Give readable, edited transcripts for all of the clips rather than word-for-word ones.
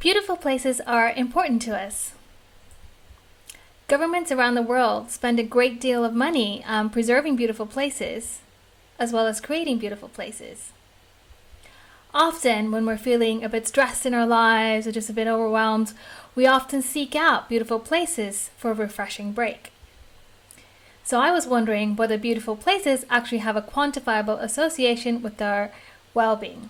Beautiful places are important to us. Governments around the world spend a great deal of money preserving beautiful places, as well as creating beautiful places. Often, when we're feeling a bit stressed in our lives or just a bit overwhelmed, we often seek out beautiful places for a refreshing break. So I was wondering whether beautiful places actually have a quantifiable association with our well-being.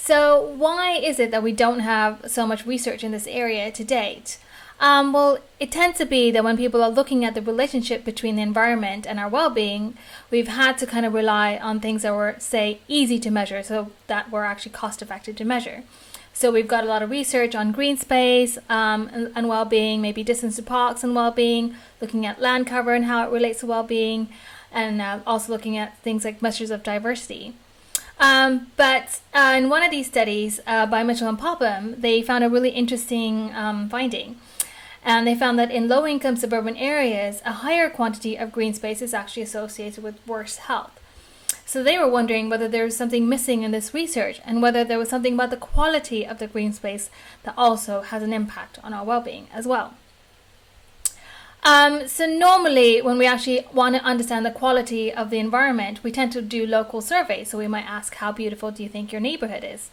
So why is it that we don't have so much research in this area to date? Well, it tends to be that when people are looking at the relationship between the environment and our well-being, we've had to kind of rely on things that were, say, easy to measure, so that were actually cost-effective to measure. So we've got a lot of research on green space and well-being, maybe distance to parks and well-being, looking at land cover and how it relates to well-being, and also looking at things like measures of diversity. But in one of these studies by Mitchell and Popham, they found a really interesting finding. And they found that in low-income suburban areas, a higher quantity of green space is actually associated with worse health. So they were wondering whether there was something missing in this research and whether there was something about the quality of the green space that also has an impact on our well-being as well. So normally when we actually want to understand the quality of the environment, we tend to do local surveys. So we might ask, how beautiful do you think your neighborhood is?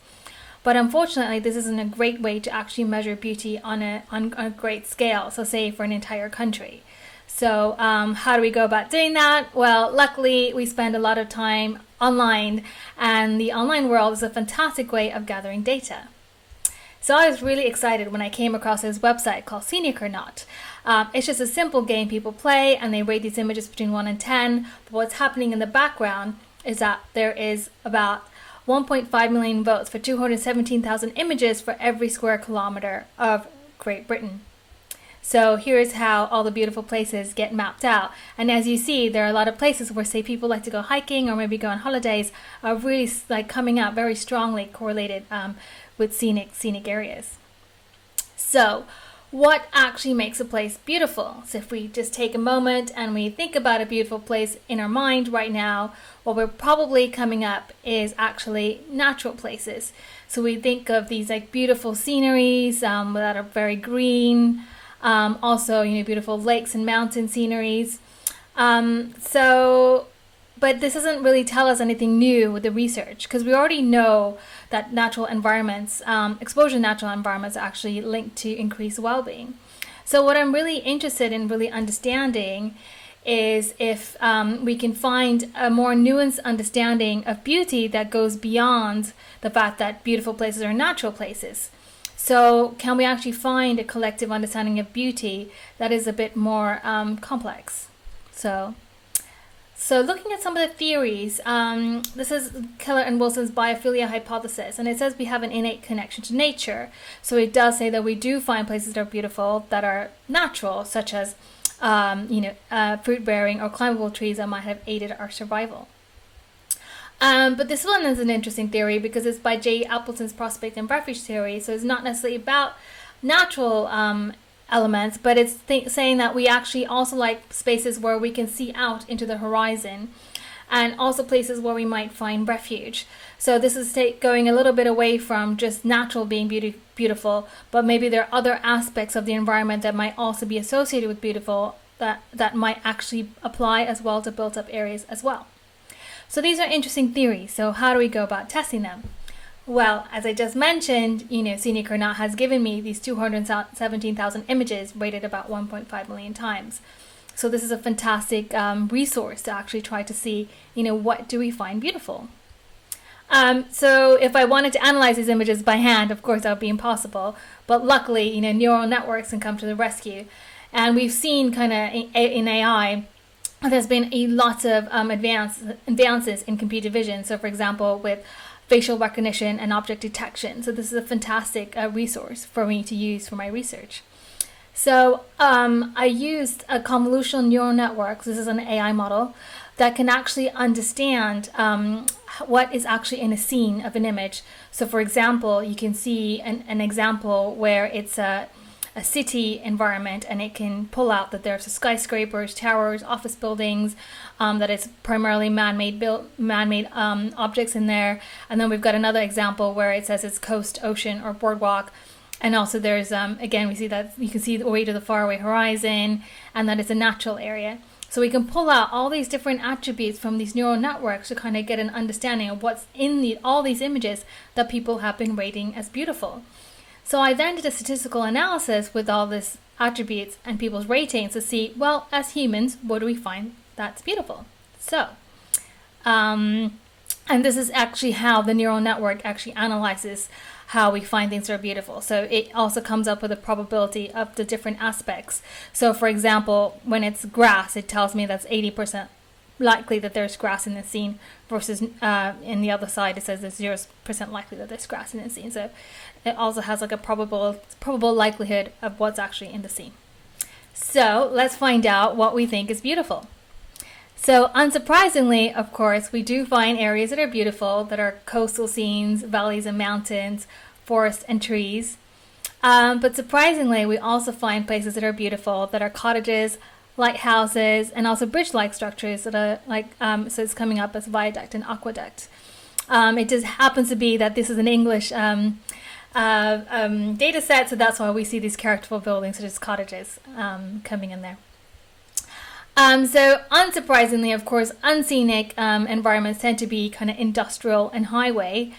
But unfortunately, this isn't a great way to actually measure beauty on a great scale. So say for an entire country. So how do we go about doing that? Well, luckily we spend a lot of time online, and the online world is a fantastic way of gathering data. So I was really excited when I came across this website called Scenic or Not. It's just a simple game people play, and they rate these images between 1 and 10. But what's happening in the background is that there is about 1.5 million votes for 217,000 images for every square kilometer of Great Britain. So here's how all the beautiful places get mapped out. And as you see, there are a lot of places where, say, people like to go hiking or maybe go on holidays, are really like coming out very strongly correlated with scenic areas. So what actually makes a place beautiful? So if we just take a moment and we think about a beautiful place in our mind right now, what we're probably coming up is actually natural places. So we think of these like beautiful sceneries that are very green, also beautiful lakes and mountain sceneries. But this doesn't really tell us anything new with the research, because we already know that natural environments, exposure to natural environments are actually linked to increased well-being. So what I'm really interested in really understanding is if we can find a more nuanced understanding of beauty that goes beyond the fact that beautiful places are natural places. So can we actually find a collective understanding of beauty that is a bit more complex? So looking at some of the theories, this is Keller and Wilson's biophilia hypothesis, and it says we have an innate connection to nature. So it does say that we do find places that are beautiful, that are natural, such as fruit-bearing or climbable trees that might have aided our survival. But this one is an interesting theory because it's by J. Appleton's prospect and refuge theory, so it's not necessarily about natural elements, but it's saying that we actually also like spaces where we can see out into the horizon, and also places where we might find refuge. So this is going a little bit away from just natural being beautiful, but maybe there are other aspects of the environment that might also be associated with beautiful that might actually apply as well to built up areas as well. So these are interesting theories. So how do we go about testing them? Well, as I just mentioned, Scenic or Not has given me these 217,000 images rated about 1.5 million times. So this is a fantastic resource to actually try to see, what do we find beautiful? So if I wanted to analyze these images by hand, of course that would be impossible. But luckily, neural networks can come to the rescue. And we've seen kind of in AI, there's been a lot of advances in computer vision. So for example, with facial recognition and object detection. So this is a fantastic resource for me to use for my research. So I used a convolutional neural network. This is an AI model that can actually understand what is actually in a scene of an image. So for example, you can see an example where it's a a city environment, and it can pull out that there's skyscrapers, towers, office buildings, that it's primarily man-made objects in there. And then we've got another example where it says it's coast, ocean, or boardwalk. And also there's, again, we see that you can see the way to the faraway horizon, and that it's a natural area. So we can pull out all these different attributes from these neural networks to kind of get an understanding of what's in all these images that people have been rating as beautiful. So I then did a statistical analysis with all these attributes and people's ratings to see, well, as humans, what do we find that's beautiful? So, and this is actually how the neural network actually analyzes how we find things that are beautiful. So it also comes up with a probability of the different aspects. So for example, when it's grass, it tells me that's 80% likely that there's grass in the scene, versus in the other side it says there's 0% likely that there's grass in the scene. So it also has like a probable likelihood of what's actually in the scene. So let's find out what we think is beautiful. So unsurprisingly, of course, we do find areas that are beautiful, that are coastal scenes, valleys and mountains, forests and trees. But surprisingly, we also find places that are beautiful, that are cottages, lighthouses, and also bridge-like structures that are like, so it's coming up as viaduct and aqueduct. It just happens to be that this is an English data set, so that's why we see these characterful buildings such as cottages coming in there. So unsurprisingly, of course, unscenic environments tend to be kind of industrial and highway.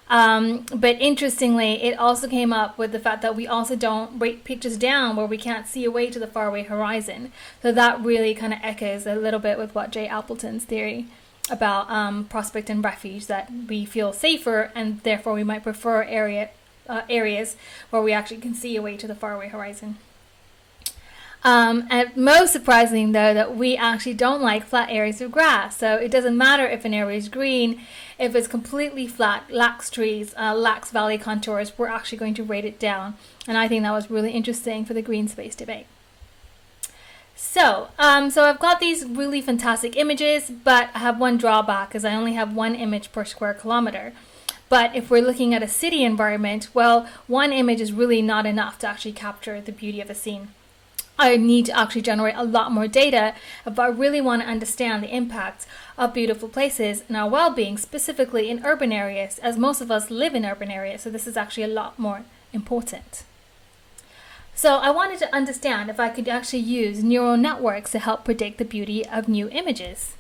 But interestingly, it also came up with the fact that we also don't rate pictures down where we can't see away to the faraway horizon. So that really kind of echoes a little bit with what Jay Appleton's theory about prospect and refuge, that we feel safer and therefore we might prefer areas where we actually can see away to the faraway horizon. And most surprising though, that we actually don't like flat areas of grass. So it doesn't matter if an area is green, if it's completely flat, lacks trees, lacks valley contours, we're actually going to rate it down. And I think that was really interesting for the green space debate. So I've got these really fantastic images, but I have one drawback, is I only have one image per square kilometer. But if we're looking at a city environment, well, one image is really not enough to actually capture the beauty of a scene. I need to actually generate a lot more data if I really want to understand the impact of beautiful places and our well-being, specifically in urban areas, as most of us live in urban areas, so this is actually a lot more important. So I wanted to understand if I could actually use neural networks to help predict the beauty of new images.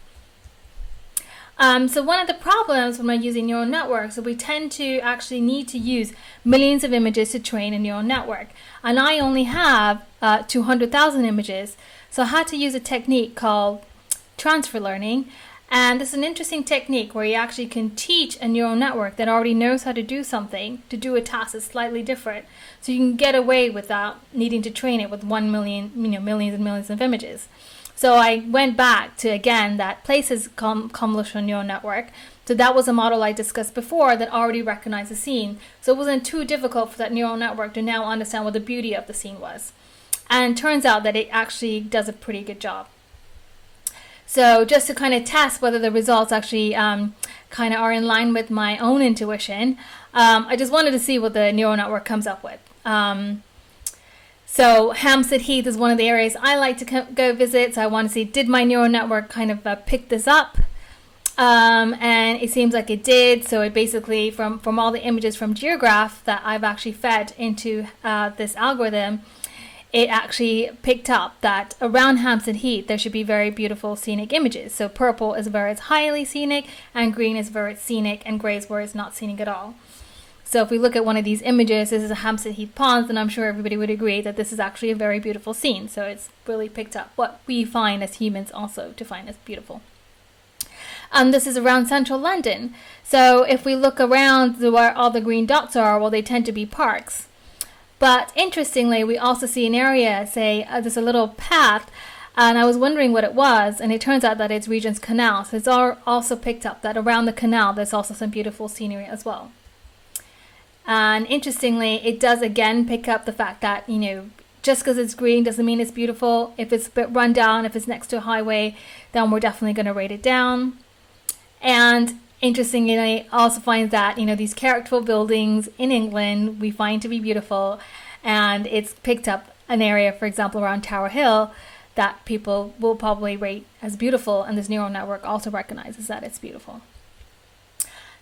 So one of the problems when we're using neural networks is we tend to actually need to use millions of images to train a neural network. And I only have 200,000 images. So I had to use a technique called transfer learning. And this is an interesting technique where you actually can teach a neural network that already knows how to do something, to do a task that's slightly different. So you can get away without needing to train it with 1 million, millions and millions of images. So I went back to, again, that Places convolutional neural network. So that was a model I discussed before that already recognized the scene. So it wasn't too difficult for that neural network to now understand what the beauty of the scene was. And it turns out that it actually does a pretty good job. So just to kind of test whether the results actually kind of are in line with my own intuition, I just wanted to see what the neural network comes up with. So Hampstead Heath is one of the areas I like to go visit. So I want to see, did my neural network kind of pick this up? And it seems like it did. So it basically, from all the images from GeoGraph that I've actually fed into this algorithm, it actually picked up that around Hampstead Heath there should be very beautiful scenic images. So purple is where it's highly scenic, and green is where it's scenic, and gray is where it's not scenic at all. So if we look at one of these images, this is a Hampstead Heath Ponds, and I'm sure everybody would agree that this is actually a very beautiful scene. So it's really picked up what we find as humans also to find as beautiful. This is around central London. So if we look around where all the green dots are, well, they tend to be parks. But interestingly, we also see an area, say, there's a little path, and I was wondering what it was, and it turns out that it's Regent's Canal. So it's also picked up that around the canal, there's also some beautiful scenery as well. And interestingly, it does again pick up the fact that, just because it's green doesn't mean it's beautiful. If it's a bit run down, if it's next to a highway, then we're definitely going to rate it down. And interestingly, it also finds that, these characterful buildings in England we find to be beautiful. and it's picked up an area, for example, around Tower Hill, that people will probably rate as beautiful, and this neural network also recognizes that it's beautiful.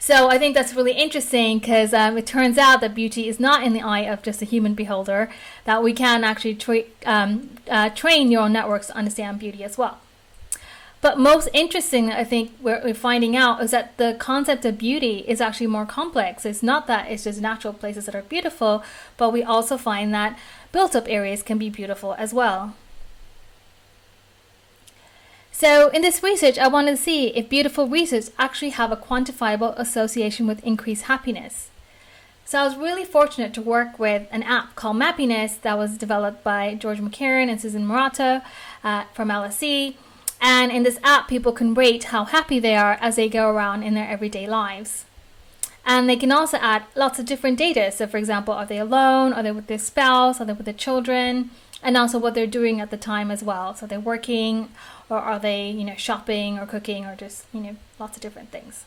So I think that's really interesting because it turns out that beauty is not in the eye of just a human beholder, that we can actually train neural networks to understand beauty as well. But most interesting, I think, we're finding out is that the concept of beauty is actually more complex. It's not that it's just natural places that are beautiful, but we also find that built-up areas can be beautiful as well. So in this research, I wanted to see if beautiful research actually have a quantifiable association with increased happiness. So I was really fortunate to work with an app called Mappiness that was developed by George McCarran and Susan Murata from LSE. And in this app, people can rate how happy they are as they go around in their everyday lives. And they can also add lots of different data. So for example, are they alone? Are they with their spouse? Are they with their children? And also what they're doing at the time as well. So they're working, or are they, shopping or cooking, or just, lots of different things.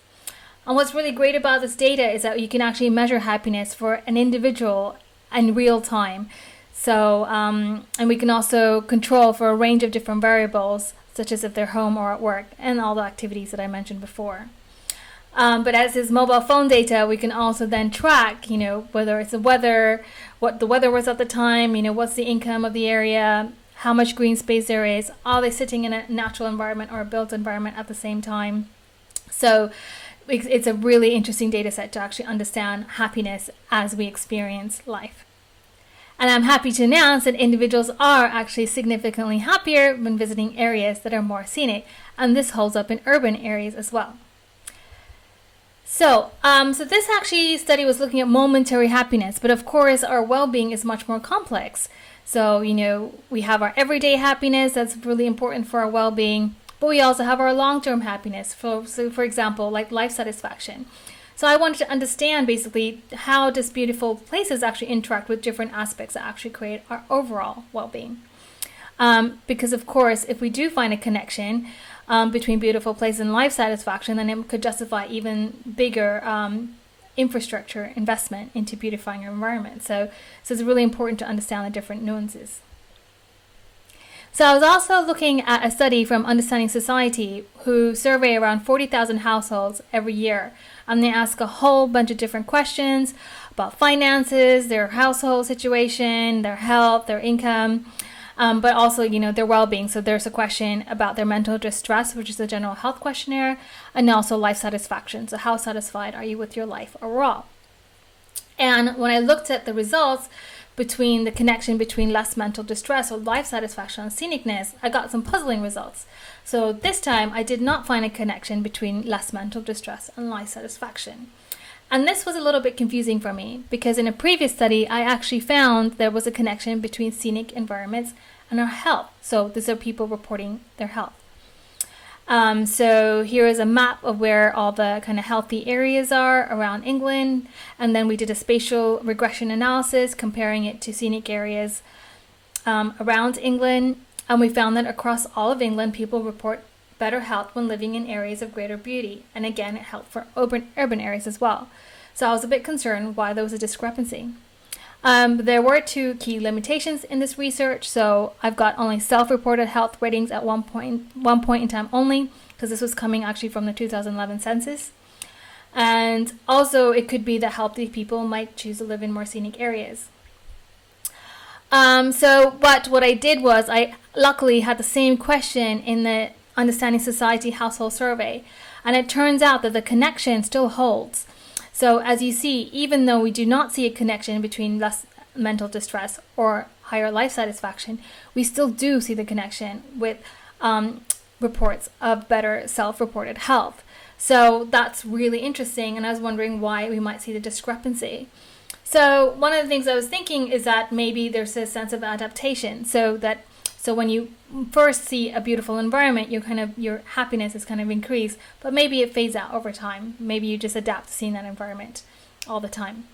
And what's really great about this data is that you can actually measure happiness for an individual in real time. So, and we can also control for a range of different variables, such as if they're home or at work, and all the activities that I mentioned before. But as is mobile phone data, we can also then track, whether it's the weather, what the weather was at the time, what's the income of the area, how much green space there is, are they sitting in a natural environment or a built environment at the same time. So it's a really interesting data set to actually understand happiness as we experience life. And I'm happy to announce that individuals are actually significantly happier when visiting areas that are more scenic, and this holds up in urban areas as well. So this actually study was looking at momentary happiness, but of course our well-being is much more complex. So, we have our everyday happiness that's really important for our well-being, but we also have our long-term happiness. For example, like life satisfaction. So I wanted to understand basically how does beautiful places actually interact with different aspects that actually create our overall well-being. Because of course, if we do find a connection between beautiful places and life satisfaction, then it could justify even bigger infrastructure investment into beautifying our environment. So it's really important to understand the different nuances. So I was also looking at a study from Understanding Society, who survey around 40,000 households every year. And they ask a whole bunch of different questions about finances, their household situation, their health, their income, but also, their well-being. So there's a question about their mental distress, which is a general health questionnaire, and also life satisfaction. So how satisfied are you with your life overall? And when I looked at the results between the connection between less mental distress or life satisfaction and scenicness, I got some puzzling results. So this time I did not find a connection between less mental distress and life satisfaction. And this was a little bit confusing for me, because in a previous study, I actually found there was a connection between scenic environments and our health. So these are people reporting their health. So here is a map of where all the kind of healthy areas are around England. And then we did a spatial regression analysis comparing it to scenic areas around England. And we found that across all of England, people report better health when living in areas of greater beauty. And again, it helped for urban areas as well. So I was a bit concerned why there was a discrepancy. There were two key limitations in this research. So I've got only self-reported health ratings at one point in time only, because this was coming actually from the 2011 census. And also it could be that healthy people might choose to live in more scenic areas. But what I did was I luckily had the same question in the Understanding Society household survey, and it turns out that the connection still holds. So as you see, even though we do not see a connection between less mental distress or higher life satisfaction, we still do see the connection with reports of better self-reported health. So that's really interesting, and I was wondering why we might see the discrepancy. So one of the things I was thinking is that maybe there's a sense of adaptation, so when you first see a beautiful environment, your happiness is kind of increased, but maybe it fades out over time. Maybe you just adapt to seeing that environment all the time.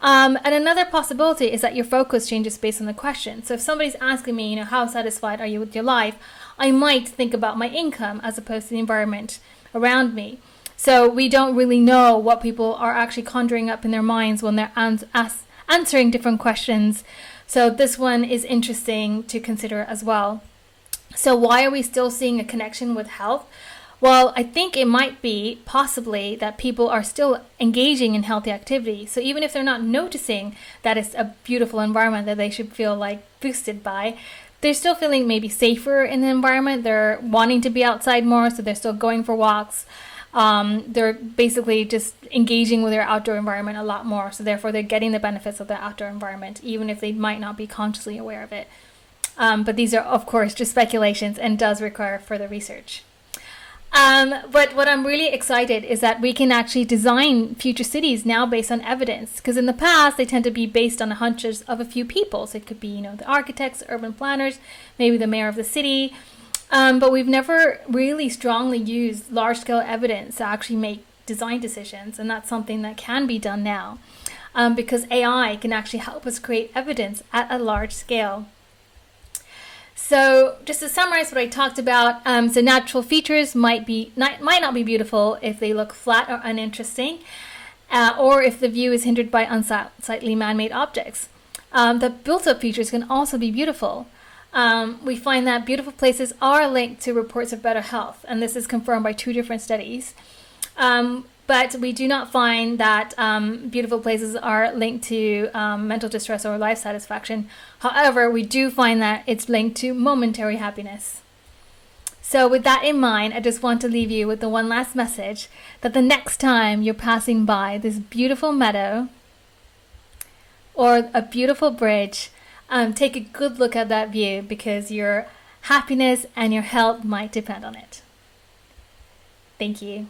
And another possibility is that your focus changes based on the question. So if somebody's asking me, how satisfied are you with your life, I might think about my income as opposed to the environment around me. So we don't really know what people are actually conjuring up in their minds when they're answering different questions. So this one is interesting to consider as well. So why are we still seeing a connection with health? Well, I think it might be possibly that people are still engaging in healthy activity. So even if they're not noticing that it's a beautiful environment that they should feel like boosted by, they're still feeling maybe safer in the environment. They're wanting to be outside more, so they're still going for walks. They're basically just engaging with their outdoor environment a lot more. So therefore, they're getting the benefits of the outdoor environment, even if they might not be consciously aware of it. But these are, of course, just speculations and does require further research. But what I'm really excited is that we can actually design future cities now based on evidence. Because in the past, they tend to be based on the hunches of a few people. So it could be, the architects, urban planners, maybe the mayor of the city. But we've never really strongly used large-scale evidence to actually make design decisions. And that's something that can be done now. Because AI can actually help us create evidence at a large scale. So just to summarize what I talked about, so natural features might not be beautiful if they look flat or uninteresting, or if the view is hindered by unsightly man-made objects. The built-up features can also be beautiful. We find that beautiful places are linked to reports of better health, and this is confirmed by 2 different studies. But we do not find that beautiful places are linked to mental distress or life satisfaction. However, we do find that it's linked to momentary happiness. So with that in mind, I just want to leave you with the one last message that the next time you're passing by this beautiful meadow or a beautiful bridge, take a good look at that view, because your happiness and your health might depend on it. Thank you.